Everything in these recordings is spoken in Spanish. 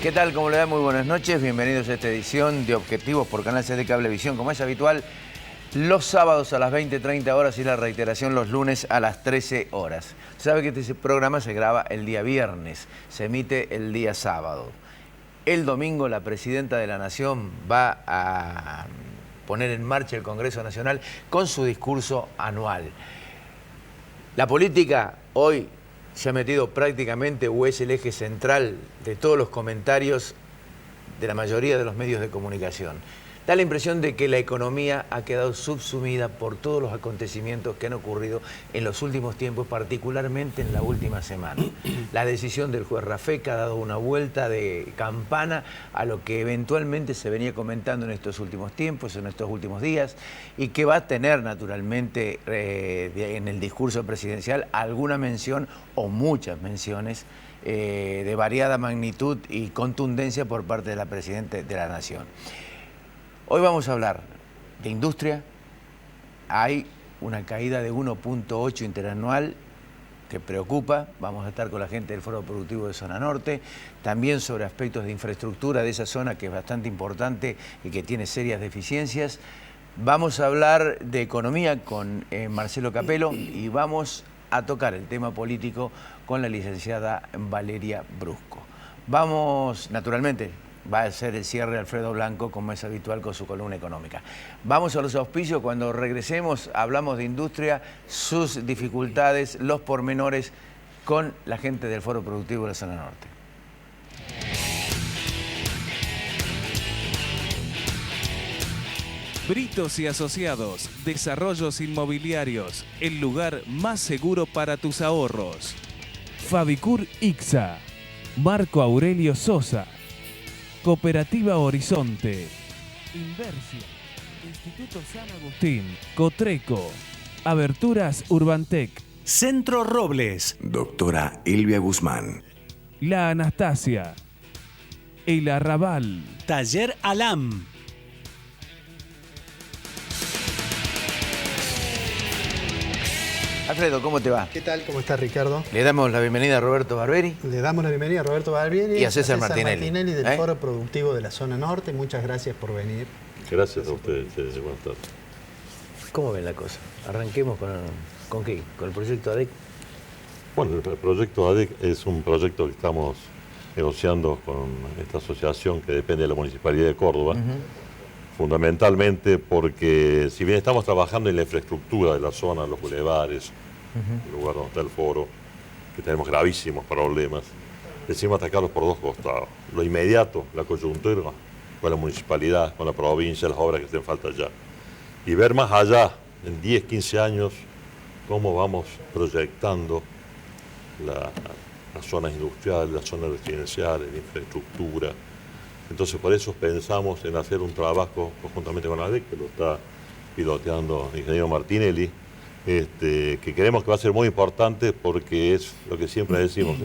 ¿Qué tal? ¿Cómo le va? Muy buenas noches. Bienvenidos a esta edición de Objetivos por Canal C de Cablevisión. Como es habitual, los sábados a las 20:30 horas y la reiteración los lunes a las 13 horas. Sabe que este programa se graba el día viernes, se emite el día sábado. El domingo la Presidenta de la Nación va a poner en marcha el Congreso Nacional con su discurso anual. La política hoy se ha metido prácticamente o es el eje central de todos los comentarios de la mayoría de los medios de comunicación. Da la impresión de que la economía ha quedado subsumida por todos los acontecimientos que han ocurrido en los últimos tiempos, particularmente en la última semana. La decisión del juez Rafeca ha dado una vuelta de campana a lo que eventualmente se venía comentando en estos últimos tiempos, en estos últimos días, y que va a tener naturalmente en el discurso presidencial alguna mención o muchas menciones de variada magnitud y contundencia por parte de la Presidenta de la Nación. Hoy vamos a hablar de industria. Hay una caída de 1.8 interanual que preocupa. Vamos a estar con la gente del Foro Productivo de Zona Norte. También sobre aspectos de infraestructura de esa zona que es bastante importante y que tiene serias deficiencias. Vamos a hablar de economía con Marcelo Capello y vamos a tocar el tema político con la licenciada Valeria Brusco. Vamos, naturalmente, va a ser el cierre de Alfredo Blanco, como es habitual con su columna económica. Vamos a los auspicios. Cuando regresemos hablamos de industria, sus dificultades, los pormenores con la gente del Foro Productivo de la Zona Norte. Britos y Asociados, Desarrollos Inmobiliarios, el lugar más seguro para tus ahorros. Fabicur Ixa, Marco Aurelio Sosa, Cooperativa Horizonte, Inversia, Instituto San Agustín, Cotreco, Aberturas Urbantec, Centro Robles, Doctora Elvia Guzmán, La Anastasia, El Arrabal, Taller Alam. Alfredo, ¿cómo te va? ¿Qué tal? ¿Cómo está Ricardo? Le damos la bienvenida a Roberto Barberi. Le damos la bienvenida a Roberto Barbieri Y a César Martinelli. Del Foro Productivo de la Zona Norte. Muchas gracias por venir. Gracias a ustedes. Buenas tardes. ¿Cómo ven la cosa? Arranquemos ¿con qué? ¿Con el proyecto ADEC? Bueno, el proyecto ADEC es un proyecto que estamos negociando con esta asociación que depende de la Municipalidad de Córdoba, fundamentalmente porque si bien estamos trabajando en la infraestructura de la zona, los bulevares, el lugar donde está el foro, que tenemos gravísimos problemas, decimos atacarlos por dos costados. Lo inmediato, la coyuntura, con la municipalidad, con la provincia, las obras que estén falta ya. Y ver más allá, en 10, 15 años, cómo vamos proyectando las zonas industriales, las zonas residenciales, la infraestructura. Entonces por eso pensamos en hacer un trabajo conjuntamente con ADEC, que lo está piloteando el ingeniero Martinelli, que creemos que va a ser muy importante porque es lo que siempre decimos,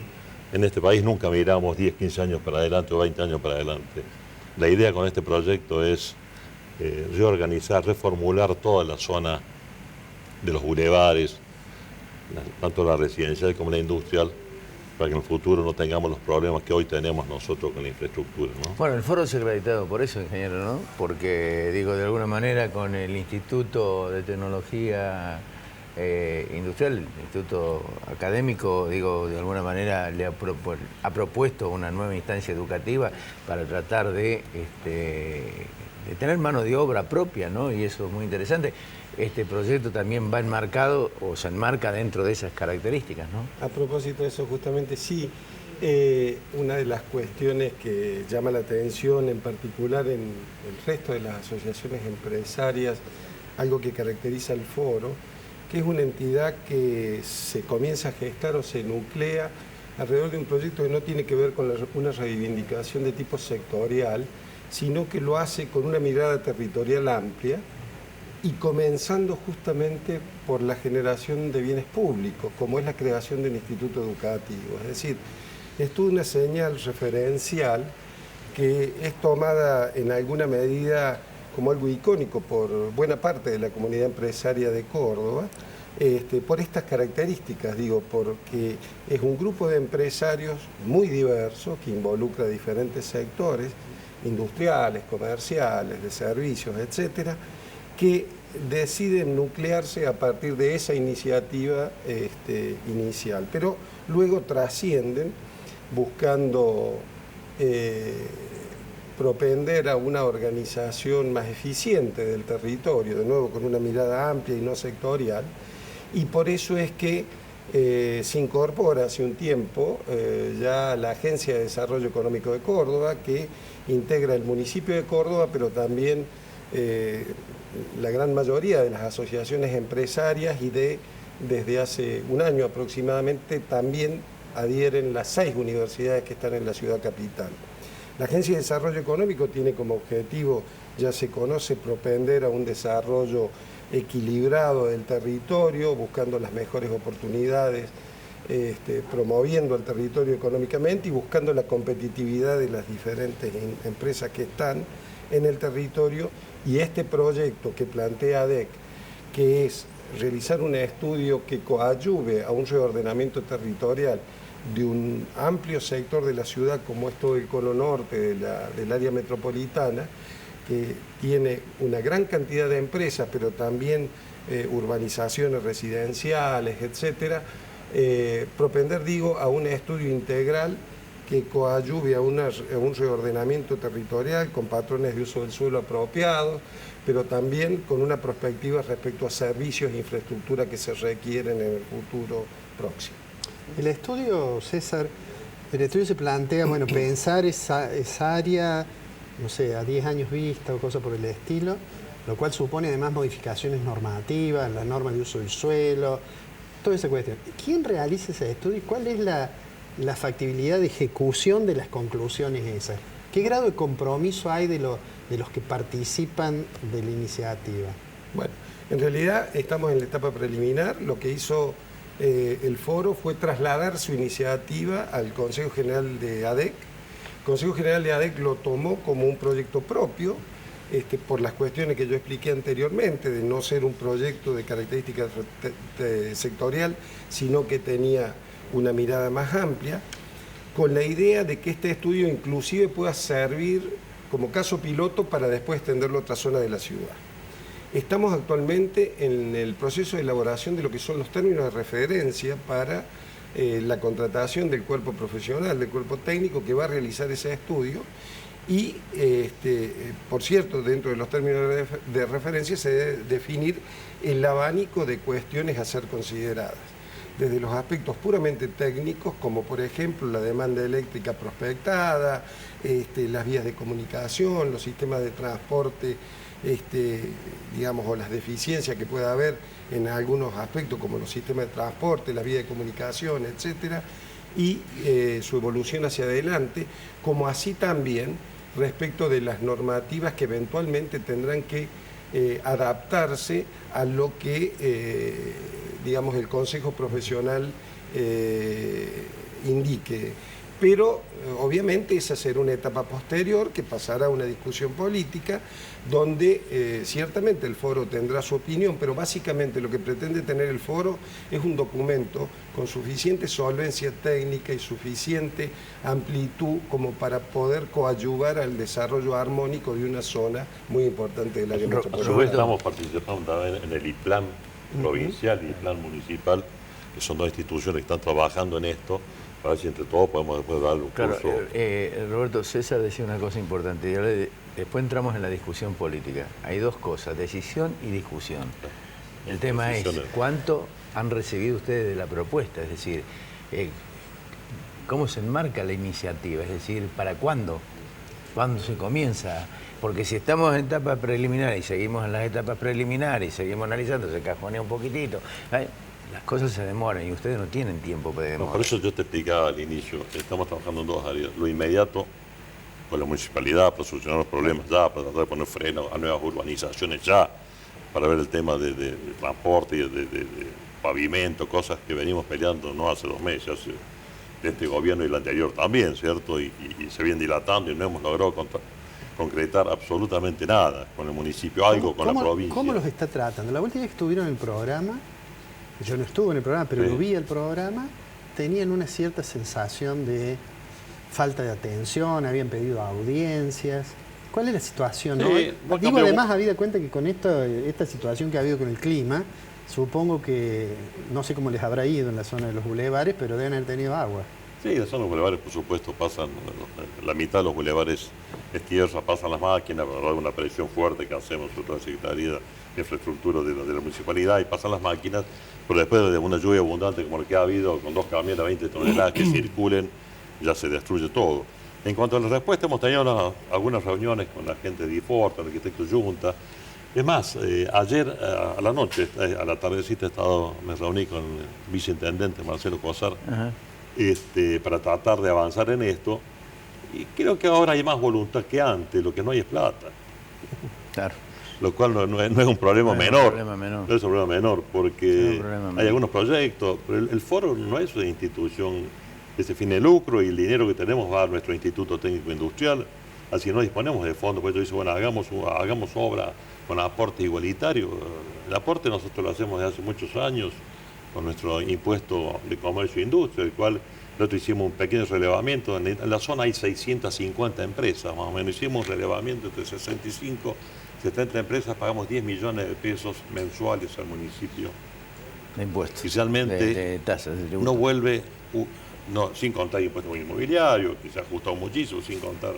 en este país nunca miramos 10, 15 años para adelante o 20 años para adelante. La idea con este proyecto es reorganizar, reformular toda la zona de los bulevares, tanto la residencial como la industrial, para que en el futuro no tengamos los problemas que hoy tenemos nosotros con la infraestructura, ¿no? Bueno, el foro es acreditado por eso, ingeniero, ¿no? Porque, digo, de alguna manera con el Instituto de Tecnología Industrial, el Instituto Académico, digo, de alguna manera le ha propuesto una nueva instancia educativa para tratar de tener mano de obra propia, ¿no? Y eso es muy interesante. Este proyecto también va enmarcado o se enmarca dentro de esas características, ¿no? A propósito de eso, justamente sí, una de las cuestiones que llama la atención, en particular en el resto de las asociaciones empresarias, algo que caracteriza al foro, que es una entidad que se comienza a gestar o se nuclea alrededor de un proyecto que no tiene que ver con una reivindicación de tipo sectorial, sino que lo hace con una mirada territorial amplia, y comenzando justamente por la generación de bienes públicos, como es la creación de un instituto educativo. Es decir, es toda una señal referencial que es tomada en alguna medida como algo icónico por buena parte de la comunidad empresaria de Córdoba, por estas características, digo, porque es un grupo de empresarios muy diversos que involucra diferentes sectores, industriales, comerciales, de servicios, etcétera, que deciden nuclearse a partir de esa iniciativa inicial, pero luego trascienden buscando propender a una organización más eficiente del territorio, de nuevo con una mirada amplia y no sectorial, y por eso es que se incorpora hace un tiempo ya la Agencia de Desarrollo Económico de Córdoba, que integra el municipio de Córdoba, pero también la gran mayoría de las asociaciones empresarias y desde hace un año aproximadamente también adhieren las 6 universidades que están en la ciudad capital. La Agencia de Desarrollo Económico tiene como objetivo, ya se conoce, propender a un desarrollo equilibrado del territorio, buscando las mejores oportunidades, promoviendo el territorio económicamente y buscando la competitividad de las diferentes empresas que están en el territorio. Y este proyecto que plantea ADEC, que es realizar un estudio que coadyuve a un reordenamiento territorial de un amplio sector de la ciudad, como es todo el cono norte del área metropolitana, que tiene una gran cantidad de empresas, pero también urbanizaciones residenciales, etcétera, propender, digo, a un estudio integral que coadyuve a un reordenamiento territorial con patrones de uso del suelo apropiados, pero también con una perspectiva respecto a servicios e infraestructura que se requieren en el futuro próximo. El estudio, César, se plantea, bueno, pensar esa área, no sé, a 10 años vista o cosas por el estilo, lo cual supone además modificaciones normativas, la norma de uso del suelo, toda esa cuestión. ¿Quién realiza ese estudio y cuál es la factibilidad de ejecución de las conclusiones esas? ¿Qué grado de compromiso hay de los que participan de la iniciativa? Bueno, en realidad estamos en la etapa preliminar. Lo que hizo el foro fue trasladar su iniciativa al Consejo General de ADEC. El Consejo General de ADEC lo tomó como un proyecto propio, por las cuestiones que yo expliqué anteriormente, de no ser un proyecto de característica sectorial, sino que tenía una mirada más amplia, con la idea de que este estudio inclusive pueda servir como caso piloto para después extenderlo a otra zona de la ciudad. Estamos actualmente en el proceso de elaboración de lo que son los términos de referencia para la contratación del cuerpo profesional, del cuerpo técnico que va a realizar ese estudio. Y, por cierto, dentro de los términos de referencia se debe definir el abanico de cuestiones a ser consideradas, desde los aspectos puramente técnicos, como por ejemplo la demanda eléctrica prospectada, las vías de comunicación, los sistemas de transporte, digamos, o las deficiencias que pueda haber en algunos aspectos, como los sistemas de transporte, las vías de comunicación, etcétera, y su evolución hacia adelante, como así también respecto de las normativas que eventualmente tendrán que adaptarse a lo que, digamos, el Consejo Profesional indique. Pero obviamente esa será una etapa posterior que pasará a una discusión política donde ciertamente el foro tendrá su opinión, pero básicamente lo que pretende tener el foro es un documento con suficiente solvencia técnica y suficiente amplitud como para poder coadyuvar al desarrollo armónico de una zona muy importante del área metropolitana. Estamos participando también en el IPLAN provincial y IPLAN municipal, que son 2 instituciones que están trabajando en esto. A ver si entre todos podemos después darle un curso. Roberto, César decía una cosa importante. Después entramos en la discusión política. Hay 2 cosas, decisión y discusión. El tema es cuánto han recibido ustedes de la propuesta, es decir, cómo se enmarca la iniciativa, es decir, para cuándo se comienza. Porque si estamos en etapas preliminares y seguimos en las etapas preliminares y seguimos analizando, se cajonea un poquitito. Las cosas se demoran y ustedes no tienen tiempo para demorar. Por eso yo te explicaba al inicio, estamos trabajando en 2 áreas. Lo inmediato, con la municipalidad, para solucionar los problemas ya, para tratar de poner freno a nuevas urbanizaciones ya, para ver el tema de transporte y de pavimento, cosas que venimos peleando no hace 2 meses, hace de este gobierno y el anterior también, ¿cierto? Y se vienen dilatando y no hemos logrado concretar absolutamente nada con el municipio, algo con la provincia. ¿Cómo los está tratando? La última vez que estuvieron en el programa, yo no estuve en el programa, pero Sí. lo vi el programa, tenían una cierta sensación de falta de atención, habían pedido audiencias. ¿Cuál es la situación? ¿No? Sí, vos Digo, cambió- además, habida cuenta que con esta situación que ha habido con el clima, supongo que, no sé cómo les habrá ido en la zona de los bulevares, pero deben haber tenido agua. Sí, son los bulevares, por supuesto, pasan, la mitad de los bulevares es tierra, pasan las máquinas, ¿verdad? Una presión fuerte que hacemos sobre la Secretaría de Infraestructura de la Municipalidad, y pasan las máquinas, pero después de una lluvia abundante como la que ha habido, con 2 camiones a 20 toneladas que circulen, ya se destruye todo. En cuanto a la respuesta, hemos tenido algunas reuniones con la gente de IFORT, el arquitecto Junta. Es más, ayer a la noche, a la tardecita, me reuní con el viceintendente Marcelo Cosar, Ajá. para tratar de avanzar en esto. Y creo que ahora hay más voluntad que antes, lo que no hay es plata. Claro. Lo cual no es un problema No es un menor. problema menor. No es un problema menor, No porque es un problema menor. hay algunos proyectos, pero el foro no es una institución que se fin de lucro, y el dinero que tenemos va a nuestro Instituto Técnico Industrial, así no disponemos de fondos. Por eso dice, bueno, hagamos obra con aporte igualitario. El aporte nosotros lo hacemos desde hace muchos años con nuestro impuesto de comercio e industria, el cual nosotros hicimos un pequeño relevamiento. En la zona hay 650 empresas, más o menos. Hicimos un relevamiento entre 65 y 70 empresas, pagamos 10 millones de pesos mensuales al municipio. De impuestos. Oficialmente De tasas. De tributo. no vuelve, sin contar impuestos inmobiliarios, que se ha ajustado muchísimo, sin contar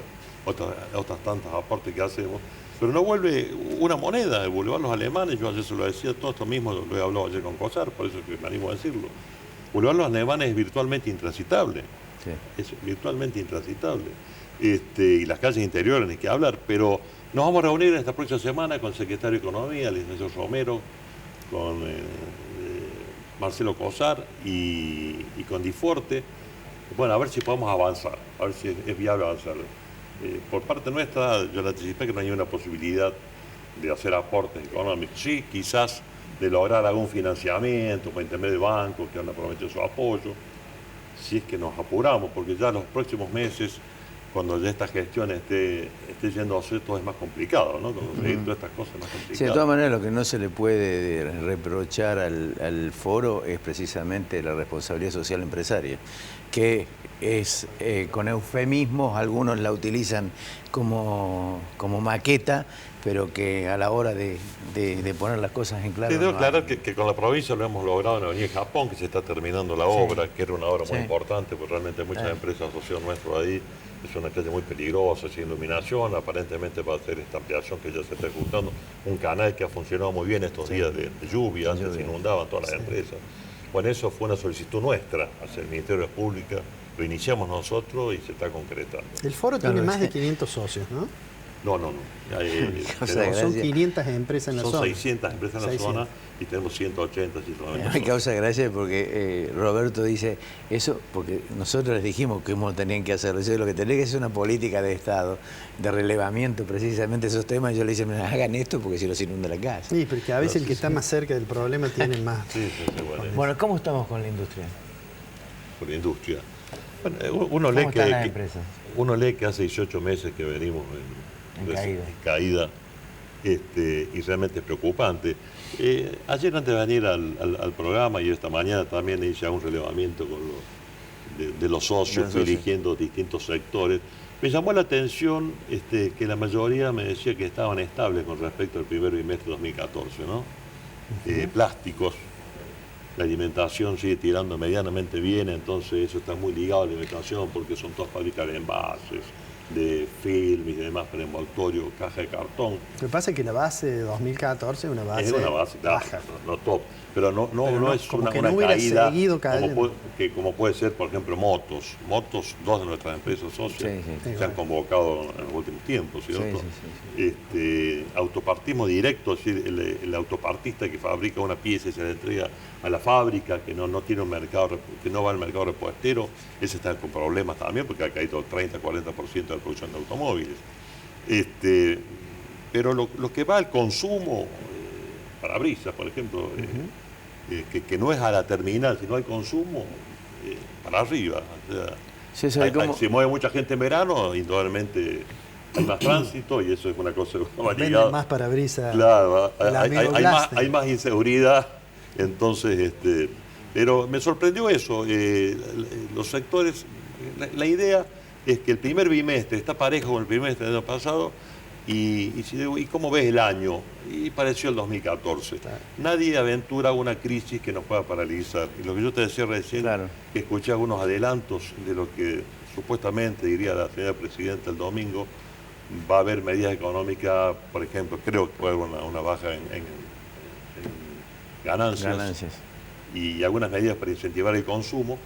otras tantas aportes que hacemos, pero no vuelve una moneda. El Boulevard Los Alemanes, yo ayer se lo decía, todo esto mismo lo he hablado ayer con Cosar, por eso es que me animo a decirlo. Boulevard Los Alemanes es virtualmente intransitable, Sí. es virtualmente intransitable. Y las calles interiores, ni que hablar, pero nos vamos a reunir esta próxima semana con el secretario de Economía, el licenciado Romero, con Marcelo Cosar y con Diforte. Bueno, a ver si podemos avanzar, a ver si es viable avanzar. Por parte nuestra, yo le anticipé que no hay una posibilidad de hacer aportes económicos. Sí, quizás de lograr algún financiamiento por intermedio de bancos que han prometido su apoyo, si es que nos apuramos, porque ya los próximos meses, cuando ya esta gestión esté yendo a hacer, todo es más complicado, ¿no? Conseguir todas estas cosas es más complicado. Sí, de todas maneras, lo que no se le puede reprochar al foro es precisamente la responsabilidad social empresaria, que es, con eufemismos, algunos la utilizan como maqueta, pero que a la hora de poner las cosas en claro... Sí, debo no aclarar hay. que con la provincia lo hemos logrado en la Avenida Japón, que se está terminando la obra, que era una obra muy Sí. importante, porque realmente hay muchas empresas asociadas nuestras ahí. Es una calle muy peligrosa, sin iluminación, aparentemente va a ser esta ampliación que ya se está ejecutando. Un canal que ha funcionado muy bien estos días de lluvia, antes se inundaban todas las empresas. Bueno, eso fue una solicitud nuestra hacia el Ministerio de Pública, lo iniciamos nosotros y se está concretando. El foro tiene Claro, más sí. de 500 socios, ¿no? No. Cosa Tenemos- Son Gracias. 500 empresas en la son zona. 600 empresas en la 600. zona y tenemos 180 si solamente. Me causa gracia porque Roberto dice eso, porque nosotros les dijimos cómo tenían que hacerlo. Dice, lo que tenía que hacer es una política de Estado, de relevamiento precisamente de esos temas. Yo le dije, hagan esto porque si no se inunda la casa. Sí, pero que a veces el que está más cerca del problema tiene más. Sí, bueno, Bueno, ¿cómo estamos con la industria? por la industria. Bueno, uno ¿Cómo lee están las que empresas? uno lee que hace 18 meses que venimos en caída, y realmente es preocupante. Ayer antes de venir al programa y esta mañana también hice un relevamiento con de los socios, fui eligiendo distintos sectores. Me llamó la atención que la mayoría me decía que estaban estables con respecto al primer bimestre de 2014, ¿no? Plásticos, la alimentación sigue tirando medianamente bien, entonces eso está muy ligado a la alimentación porque son todas fábricas de envases, de film y demás para envoltorio, caja de cartón. Lo que pasa es que la base de 2014 es una base, Es una base baja. no top, pero no es como una, que una no hubiera caída seguido cayendo. como puede ser, por ejemplo, motos. Motos, dos de nuestras empresas socias Sí. se han convocado en los últimos tiempos, ¿cierto? Autopartismo directo, es decir, el autopartista que fabrica una pieza y se la entrega a la fábrica, que no tiene un mercado, que no va al mercado repostero, ese está con problemas también porque ha caído 30-40% de la producción de automóviles. Pero lo que va al consumo, parabrisas, por ejemplo, que no es a la terminal, sino al consumo, para arriba. O sea, Sí, eso es como- se mueve mucha gente en verano, indudablemente hay más tránsito y eso es una cosa que va Venden ligada. más parabrisas. Claro, el amigo hay Glass. más inseguridad Entonces, pero me sorprendió eso. Los sectores, la idea es que el primer bimestre está parejo con el primer bimestre del año pasado. Y cómo ves el año, y pareció el 2014. Nadie aventura una crisis que nos pueda paralizar. Y lo que yo te decía recién, que escuché algunos adelantos de lo que supuestamente diría la señora presidenta el domingo. Va a haber medidas económicas, por ejemplo, creo que puede haber una baja en ganancias y algunas medidas para incentivar el consumo,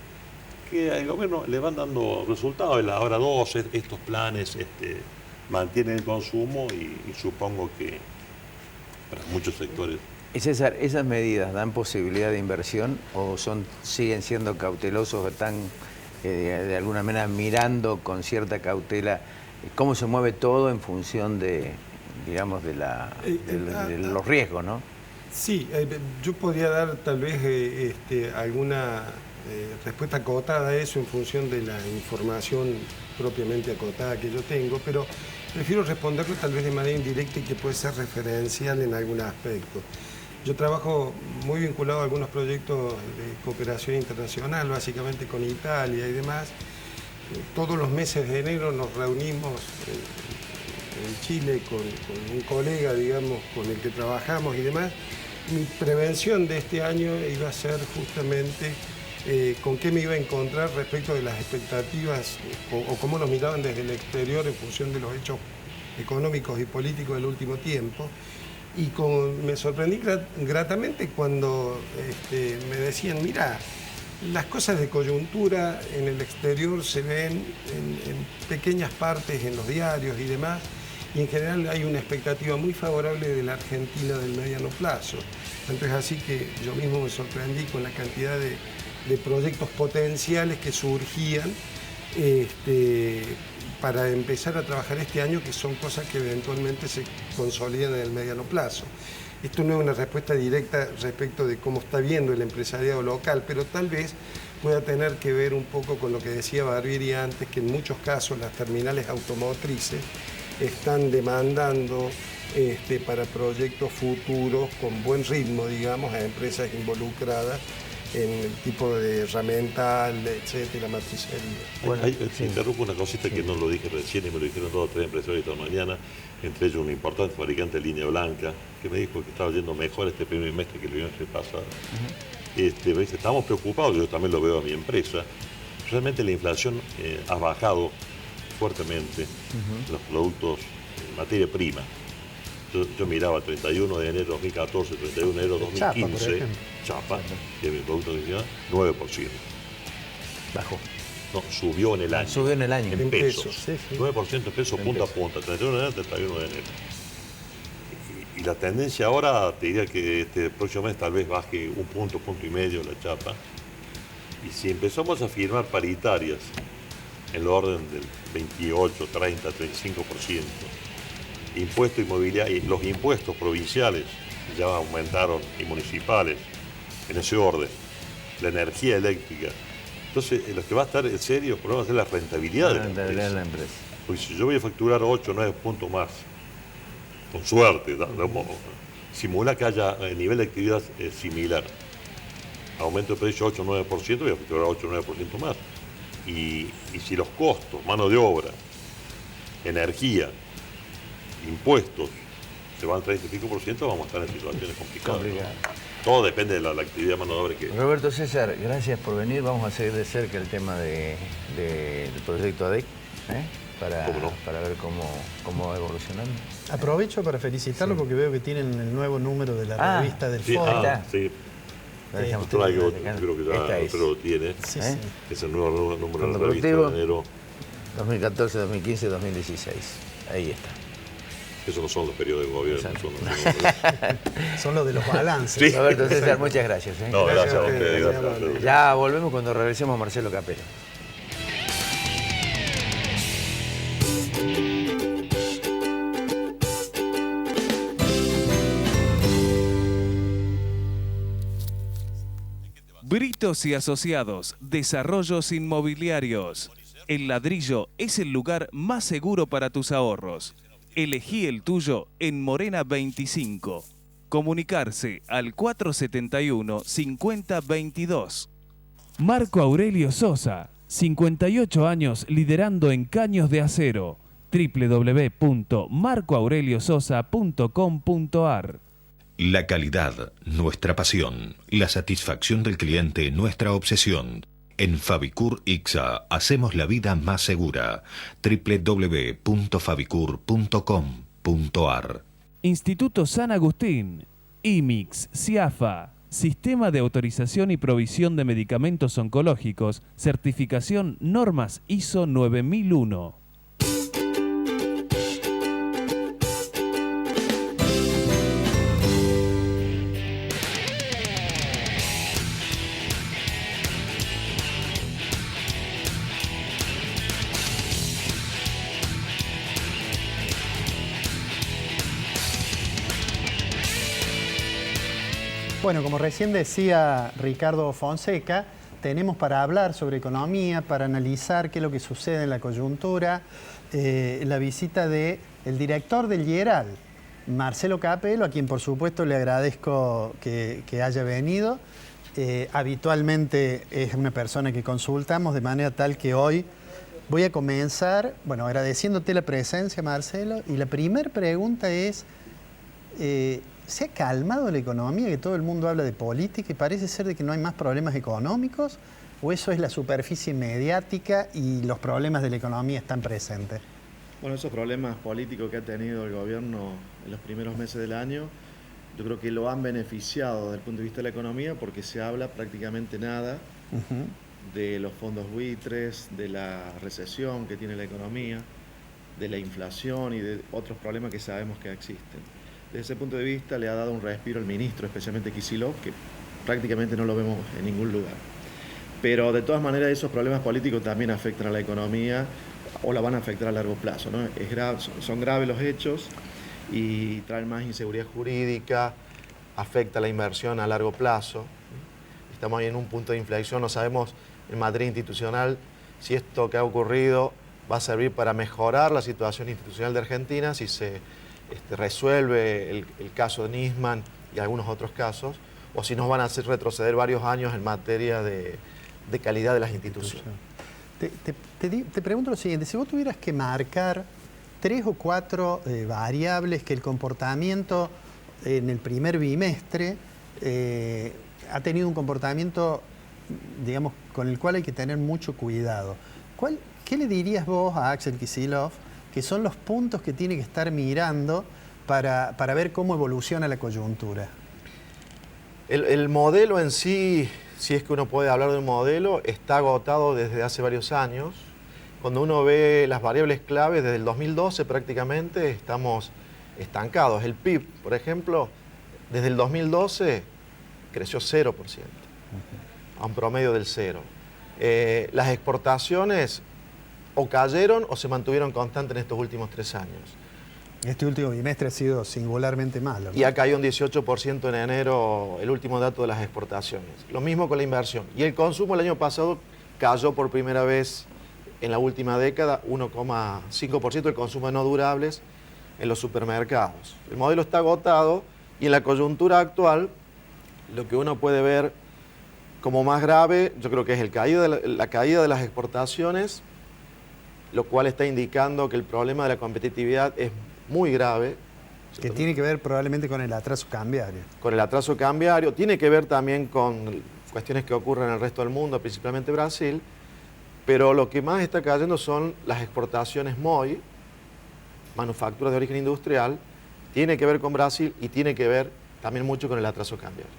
que al gobierno le van dando resultados. En la hora 2, estos planes mantienen el consumo y supongo que para muchos sectores. Y César, ¿esas medidas dan posibilidad de inversión o siguen siendo cautelosos o están de alguna manera mirando con cierta cautela cómo se mueve todo en función de, digamos, de los riesgos, ¿no? Sí, yo podría dar tal vez alguna respuesta acotada a eso en función de la información propiamente acotada que yo tengo, pero prefiero responderlo tal vez de manera indirecta y que puede ser referencial en algún aspecto. Yo trabajo muy vinculado a algunos proyectos de cooperación internacional, básicamente con Italia y demás. Todos los meses de enero nos reunimos en Chile con un colega, digamos, con el que trabajamos y demás. Mi prevención de este año iba a ser justamente con qué me iba a encontrar respecto de las expectativas o cómo nos miraban desde el exterior en función de los hechos económicos y políticos del último tiempo. Y me sorprendí gratamente cuando me decían, mira, las cosas de coyuntura en el exterior se ven en pequeñas partes en los diarios y demás, y en general hay una expectativa muy favorable de la Argentina del mediano plazo. Entonces así que yo mismo me sorprendí con la cantidad de proyectos potenciales que surgían para empezar a trabajar este año, que son cosas que eventualmente se consolidan en el mediano plazo. Esto no es una respuesta directa respecto de cómo está viendo el empresariado local, pero tal vez pueda tener que ver un poco con lo que decía Barbieri antes, que en muchos casos las terminales automotrices están demandando para proyectos futuros con buen ritmo, digamos, a empresas involucradas en el tipo de herramental, etcétera, matricería. Bueno, interrumpo una cosita que no lo dije recién y me lo dijeron 2 o 3 empresarios esta mañana, entre ellos un importante fabricante de línea blanca, que me dijo que estaba yendo mejor este primer bimestre que el bimestre pasado. Me dice, estamos preocupados, yo también lo veo a mi empresa. Realmente la inflación ha bajado fuertemente los productos en materia prima. Yo miraba 31 de enero de 2014, 31 de enero de 2015, chapa, que es mi producto adicional, 9%. Bajó. No, subió en el año. Subió en el año. En pesos. Sí, sí. 9% en pesos punta a punta, 31 de enero, 31 de enero. Y la tendencia ahora, te diría que este próximo mes tal vez baje un punto y medio la chapa. Y si empezamos a firmar paritarias en el orden del 28, 30, 35%, impuesto inmobiliario, los impuestos provinciales ya aumentaron y municipales en ese orden, la energía eléctrica. Entonces, lo que va a estar en serio va a ser la rentabilidad de la empresa. Porque si yo voy a facturar 8 o 9 puntos más, con suerte, simula que haya nivel de actividad similar, aumento de precio 8 o 9%, voy a facturar 8 o 9% más. Y si los costos, mano de obra, energía, impuestos se van al 30 y pico por ciento, vamos a estar en situaciones complicadas. Todo depende de la actividad mano de obra que... Roberto César, gracias por venir. Vamos a seguir de cerca el tema del proyecto ADEC, para ver cómo va evolucionando. Aprovecho para felicitarlo porque veo que tienen el nuevo número de la revista del Foro. Sí. Creo que ya lo tiene. Sí. Es el nuevo número de la revista de enero. 2014, 2015, 2016. Ahí está. Esos no son los periodos de gobierno, son los de los balances. Sí. Roberto César, muchas gracias. No, gracias a ustedes. Gracias. Ya volvemos cuando regresemos a Marcelo Capelo. Britos y Asociados, Desarrollos Inmobiliarios. El ladrillo es el lugar más seguro para tus ahorros. Elegí el tuyo en Morena 25. Comunicarse al 471-5022. Marco Aurelio Sosa, 58 años liderando en caños de acero. www.marcoaureliososa.com.ar. La calidad, nuestra pasión. La satisfacción del cliente, nuestra obsesión. En Fabicur Ixa hacemos la vida más segura. www.fabicur.com.ar. Instituto San Agustín, IMIX, CIAFA, Sistema de Autorización y Provisión de Medicamentos Oncológicos, certificación normas ISO 9001. Bueno, como recién decía Ricardo Fonseca, tenemos para hablar sobre economía, para analizar qué es lo que sucede en la coyuntura, la visita del director del IERAL, Marcelo Capello, a quien por supuesto le agradezco que haya venido. Habitualmente es una persona que consultamos, de manera tal que hoy voy a comenzar, bueno, agradeciéndote la presencia, Marcelo, y la primera pregunta es... ¿se ha calmado la economía, que todo el mundo habla de política y parece ser de que no hay más problemas económicos? ¿O eso es la superficie mediática y los problemas de la economía están presentes? Bueno, esos problemas políticos que ha tenido el gobierno en los primeros meses del año, yo creo que lo han beneficiado desde el punto de vista de la economía porque se habla prácticamente nada de los fondos buitres, de la recesión que tiene la economía, de la inflación y de otros problemas que sabemos que existen. Desde ese punto de vista le ha dado un respiro al ministro, especialmente Kicillof, que prácticamente no lo vemos en ningún lugar. Pero de todas maneras esos problemas políticos también afectan a la economía o la van a afectar a largo plazo, ¿no? Son graves los hechos y traen más inseguridad jurídica, afecta la inversión a largo plazo. Estamos ahí en un punto de inflexión, no sabemos en materia institucional si esto que ha ocurrido va a servir para mejorar la situación institucional de Argentina, si se resuelve el caso de Nisman y algunos otros casos, o si nos van a hacer retroceder varios años en materia de calidad de las instituciones. Te pregunto lo siguiente, si vos tuvieras que marcar 3 o 4 variables que el comportamiento en el primer bimestre ha tenido un comportamiento, digamos, con el cual hay que tener mucho cuidado, ¿qué le dirías vos a Axel Kicillof que son los puntos que tiene que estar mirando para ver cómo evoluciona la coyuntura? El modelo en sí, si es que uno puede hablar de un modelo, está agotado desde hace varios años. Cuando uno ve las variables claves, desde el 2012 prácticamente estamos estancados. El PIB, por ejemplo, desde el 2012 creció 0%, a un promedio del 0. Las exportaciones o cayeron o se mantuvieron constantes en estos últimos 3 años. Este último bimestre ha sido singularmente malo, ¿no? Y ha caído un 18% en enero, el último dato de las exportaciones. Lo mismo con la inversión. Y el consumo el año pasado cayó por primera vez en la última década, 1,5% el consumo de no durables en los supermercados. El modelo está agotado y en la coyuntura actual lo que uno puede ver como más grave, yo creo que es la caída de las exportaciones, lo cual está indicando que el problema de la competitividad es muy grave. Que tiene que ver probablemente con el atraso cambiario. Con el atraso cambiario, tiene que ver también con cuestiones que ocurren en el resto del mundo, principalmente Brasil, pero lo que más está cayendo son las exportaciones MOI, manufacturas de origen industrial, tiene que ver con Brasil y tiene que ver también mucho con el atraso cambiario.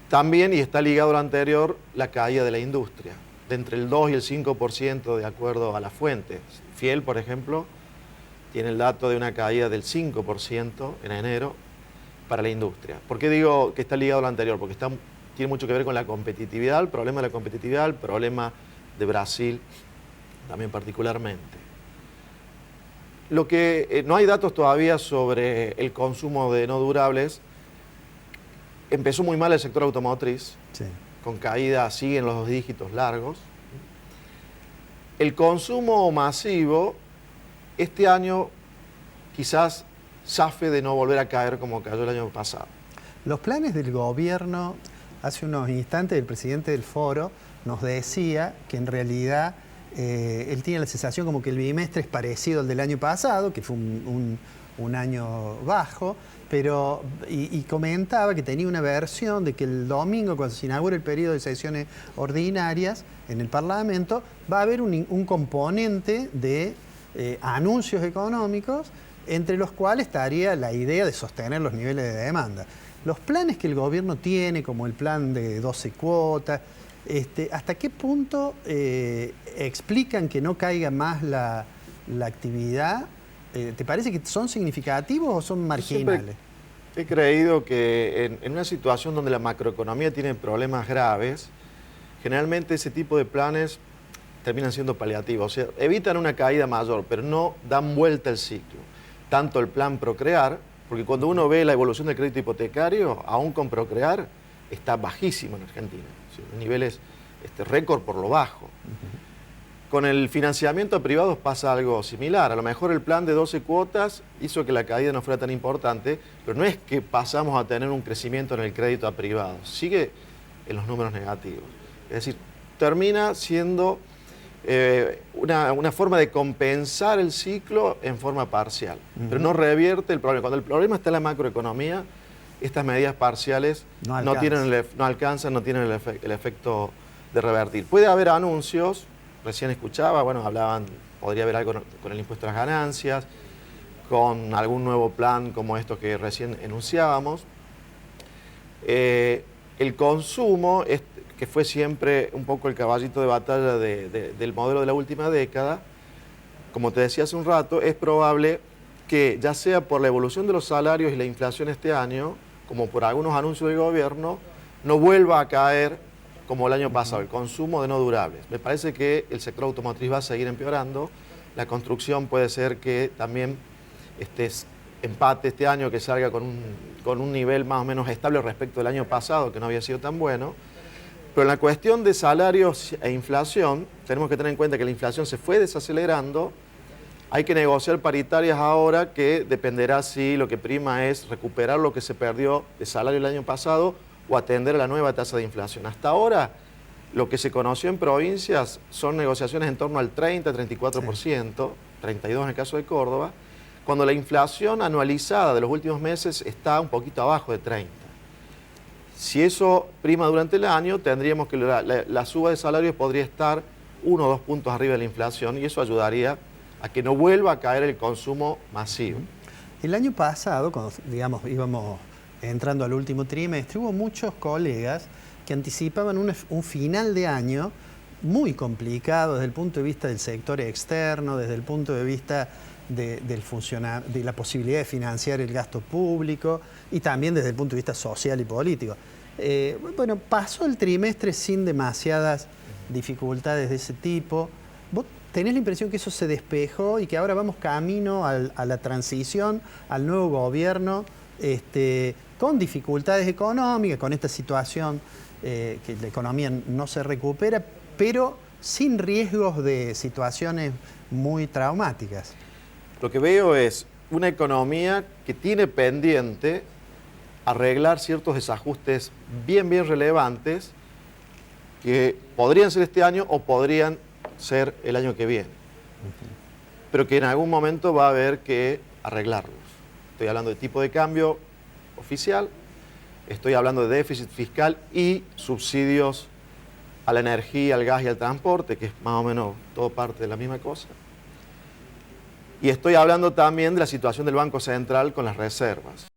También, y está ligado a lo anterior, la caída de la industria, de entre el 2 y el 5% de acuerdo a las fuentes. Fiel, por ejemplo, tiene el dato de una caída del 5% en enero para la industria. ¿Por qué digo que está ligado a lo anterior? Porque tiene mucho que ver con la competitividad, el problema de la competitividad, el problema de Brasil también particularmente. Lo que no hay datos todavía sobre el consumo de no durables. Empezó muy mal el sector automotriz, sí, con caída, siguen los 2 dígitos largos. El consumo masivo, este año quizás zafe de no volver a caer como cayó el año pasado. Los planes del gobierno, hace unos instantes el presidente del foro nos decía que en realidad él tiene la sensación como que el bimestre es parecido al del año pasado, que fue un año bajo, pero y comentaba que tenía una versión de que el domingo, cuando se inaugure el periodo de sesiones ordinarias en el Parlamento, va a haber un componente de anuncios económicos, entre los cuales estaría la idea de sostener los niveles de demanda. Los planes que el gobierno tiene, como el plan de 12 cuotas, ¿hasta qué punto explican que no caiga más la actividad? ¿Te parece que son significativos o son marginales? He creído que en una situación donde la macroeconomía tiene problemas graves, generalmente ese tipo de planes terminan siendo paliativos. O sea, evitan una caída mayor, pero no dan vuelta el ciclo. Tanto el plan Procrear, porque cuando uno ve la evolución del crédito hipotecario, aún con Procrear, está bajísimo en Argentina. O sea, niveles récord por lo bajo. Con el financiamiento a privados pasa algo similar. A lo mejor el plan de 12 cuotas hizo que la caída no fuera tan importante, pero no es que pasamos a tener un crecimiento en el crédito a privados. Sigue en los números negativos. Es decir, termina siendo una forma de compensar el ciclo en forma parcial, pero no revierte el problema. Cuando el problema está en la macroeconomía, estas medidas parciales no alcanzan, no tienen el efecto de revertir. Puede haber anuncios, recién escuchaba, bueno, hablaban, podría haber algo con el impuesto a las ganancias, con algún nuevo plan como esto que recién enunciábamos. El consumo, que fue siempre un poco el caballito de batalla del modelo de la última década, como te decía hace un rato, es probable que ya sea por la evolución de los salarios y la inflación este año, como por algunos anuncios del gobierno, no vuelva a caer como el año pasado, el consumo de no durables. Me parece que el sector automotriz va a seguir empeorando, la construcción puede ser que también empate este año, que salga con un nivel más o menos estable respecto del año pasado, que no había sido tan bueno. Pero en la cuestión de salarios e inflación, tenemos que tener en cuenta que la inflación se fue desacelerando. Hay que negociar paritarias ahora, que dependerá si lo que prima es recuperar lo que se perdió de salario el año pasado o atender a la nueva tasa de inflación. Hasta ahora, lo que se conoció en provincias son negociaciones en torno al 30-34%, sí. 32% en el caso de Córdoba, cuando la inflación anualizada de los últimos meses está un poquito abajo de 30%. Si eso prima durante el año, tendríamos que la suba de salarios podría estar 1 o 2 puntos arriba de la inflación, y eso ayudaría a que no vuelva a caer el consumo masivo. El año pasado, cuando íbamos entrando al último trimestre, hubo muchos colegas que anticipaban un final de año muy complicado desde el punto de vista del sector externo, desde el punto de vista de la posibilidad de financiar el gasto público y también desde el punto de vista social y político. Bueno, pasó el trimestre sin demasiadas dificultades de ese tipo. ¿Vos tenés la impresión que eso se despejó y que ahora vamos camino a la transición, al nuevo gobierno, con dificultades económicas, con esta situación que la economía no se recupera, pero sin riesgos de situaciones muy traumáticas? Lo que veo es una economía que tiene pendiente arreglar ciertos desajustes bien relevantes que podrían ser este año o podrían ser el año que viene, pero que en algún momento va a haber que arreglarlos. Estoy hablando de tipo de cambio oficial, estoy hablando de déficit fiscal y subsidios a la energía, al gas y al transporte, que es más o menos todo parte de la misma cosa. Y estoy hablando también de la situación del Banco Central con las reservas.